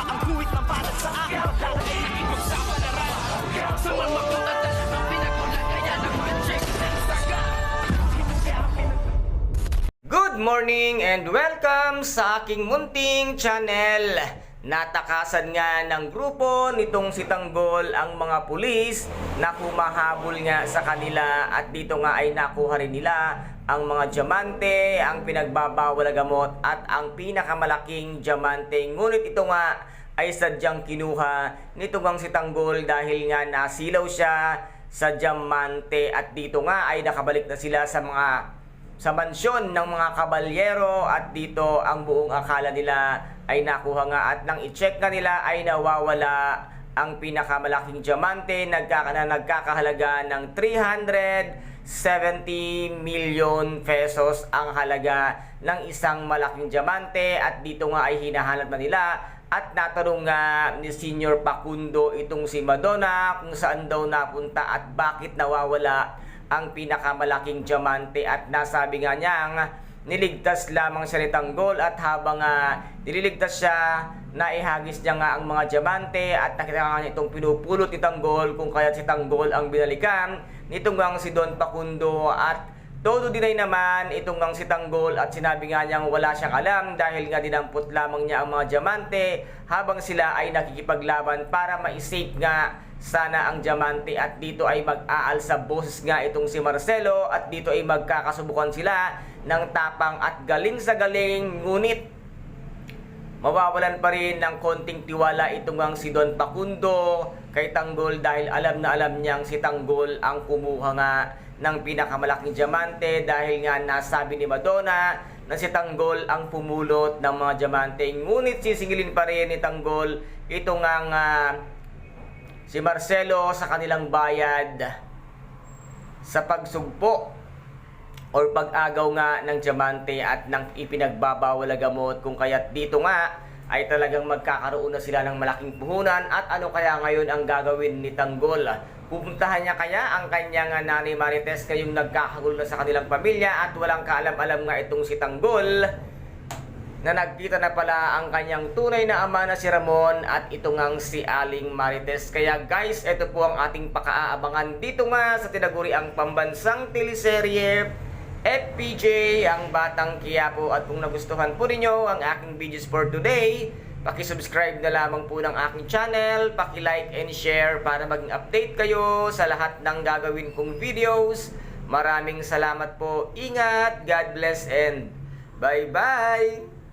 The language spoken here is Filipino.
ang kuwit ng balat sa akin. Lahat ay ipagsapalaran sa mga at talagang pinagmulan kaya ng magic ng saga. Good morning and welcome sa aking munting channel. Natakasan nga ng grupo nitong si Tanggol ang mga pulis na humahabol nga sa kanila at dito nga ay nakuha rin nila ang mga diamante, ang pinagbabawal na gamot at ang pinakamalaking diamante. Ngunit ito nga ay sadyang kinuha nito ngang si Tanggol dahil nga nasilaw siya sa diamante at dito nga ay nakabalik na sila sa mansyon ng mga kabalyero at dito ang buong akala nila ay nakuha nga at nang i-check nga nila ay nawawala ang pinakamalaking diamante nagkakahalaga ng 370 million pesos ang halaga ng isang malaking diamante at dito nga ay hinahanap na nila at natanong nga ni Senior Pacundo itong si Madonna kung saan daw napunta at bakit nawawala ang pinakamalaking diamante at nasabi nga niyang niligtas lamang siya ni Tanggol at habang nililigtas siya, naihagis niya nga ang mga diamante at nakita nga niya itong pinupulot ni Tanggol kung kaya si Tanggol ang binalikan nitong nga si Don Pacundo at todo dinay naman itong nga si Tanggol at sinabi nga niyang wala siyang alam dahil nga dinampot lamang niya ang mga diamante habang sila ay nakikipaglaban para ma-save nga sana ang diamante at dito ay mag-aal sa boses nga itong si Marcelo at dito ay magkakasubukan sila ng tapang at galing sa galing ngunit mawawalan pa rin ng konting tiwala itong ang si Don Pacundo kay Tanggol dahil alam na alam niyang si Tanggol ang kumuha nga ng pinakamalaking diamante dahil nga nasabi ni Madonna na si Tanggol ang pumulot ng mga diamante ngunit sisingilin pa rin ni Tanggol itong ang si Marcelo sa kanilang bayad sa pagsugpo o pag-agaw nga ng diamante at ng ipinagbabawal na gamot kung kaya't dito nga ay talagang magkakaroon na sila ng malaking puhunan at ano kaya ngayon ang gagawin ni Tanggol. Pupuntahan niya kaya ang kanyang nanay Marites ngayong nagkakagulo na sa kanilang pamilya at walang kaalam-alam nga itong si Tanggol na nagkita na pala ang kanyang tunay na ama na si Ramon at ito ngang si Aling Marites. Kaya guys, ito po ang ating pakaaabangan dito nga sa tinaguriang pambansang teleserye FPJ, ang Batang Quiapo. At kung nagustuhan po ninyo ang aking videos for today, paki-subscribe na lamang po ng aking channel, paki-like and share para maging update kayo sa lahat ng gagawin kong videos. Maraming salamat po. Ingat, God bless and bye-bye!